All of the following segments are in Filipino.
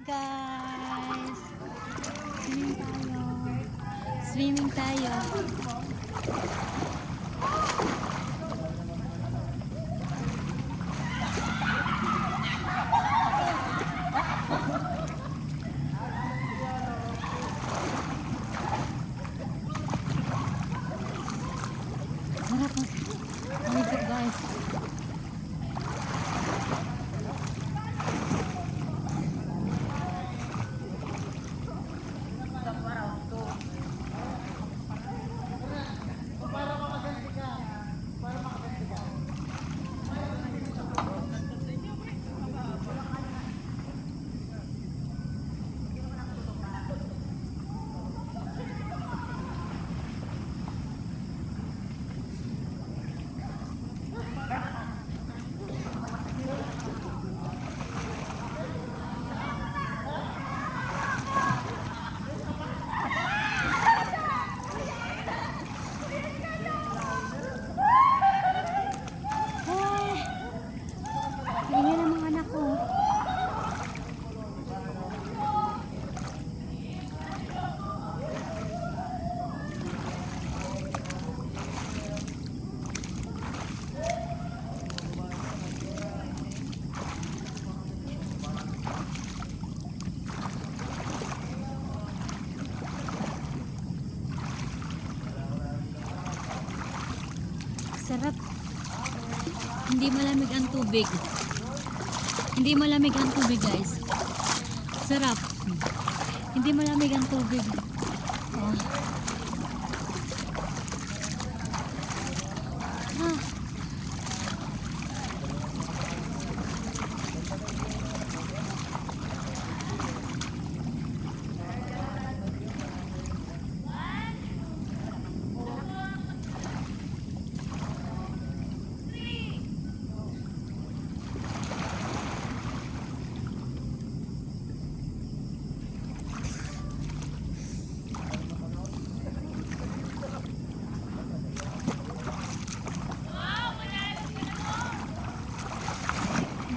guys! Swimming tayo. Sarap po. Maligo guys. Sarap. Hindi malamig ang tubig. Hindi malamig ang tubig guys. Sarap. Hindi malamig ang tubig. Oh. Ah.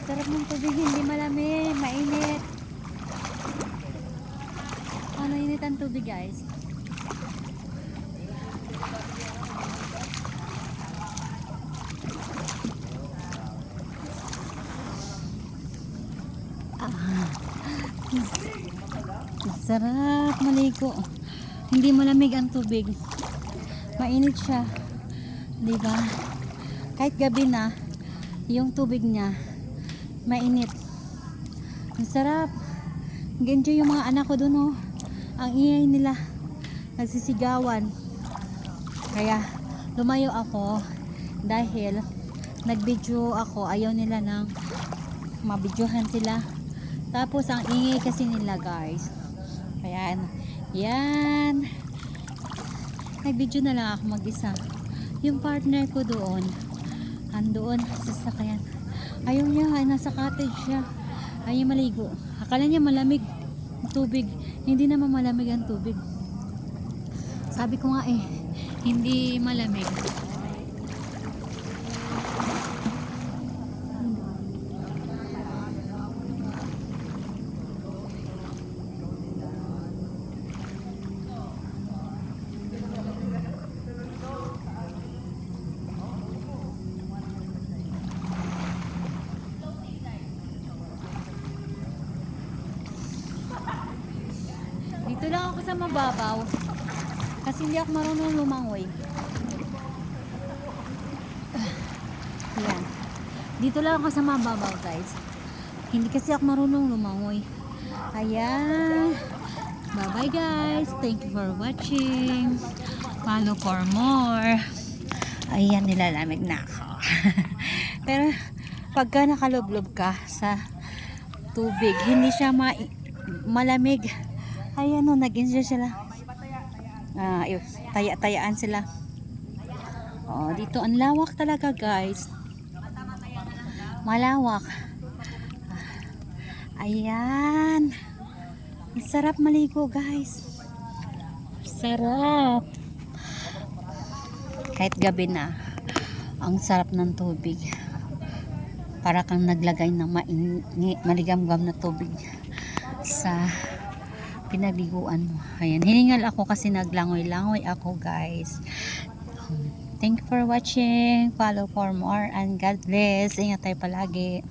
Sarap ng tubig, hindi malamig, mainit. Ano, init ang tubig guys. Sarap maligo. Hindi malamig ang tubig. Mainit siya. 'Di ba? Kahit gabi na, yung tubig niya mainit. Ang sarap. Nag-enjoy yung mga anak ko doon, oh. Ang ingay nila. Nagsisigawan. Kaya lumayo ako dahil nag-video ako. Ayaw nila nang mabidyohan sila. Tapos ang ingay kasi nila, guys. Kaya yan. Nag-video na lang ako mag-isa. Yung partner ko doon, andoon sa sasakyan. Ayaw niya, ay nasa cottage siya. Ayaw maligo. Akala niya malamig ang tubig. Hindi naman malamig ang tubig. Sabi ko nga hindi malamig. Dito lang ako sa mababaw kasi hindi ako marunong lumangoy. Yan. Dito lang ako sa mababaw guys. Hindi kasi ako marunong lumangoy. Kaya bye bye guys. Thank you for watching. Follow for more. Ayan, nilalamig na ako. Pero pagka nakalublob ka sa tubig, hindi siya malamig. Ayan o, nag-enjoy sila. Taya-tayaan sila. Oh, dito ang lawak talaga guys. Malawak. Ayan. Sarap maligo guys. Sarap. Kahit gabi na, ang sarap ng tubig. Para kang naglagay ng maligamgam na tubig. sa pinagliguan mo. Ayan, hiningal ako kasi naglangoy-langoy ako, guys. Thank you for watching. Follow for more and God bless. Ingat tayo palagi.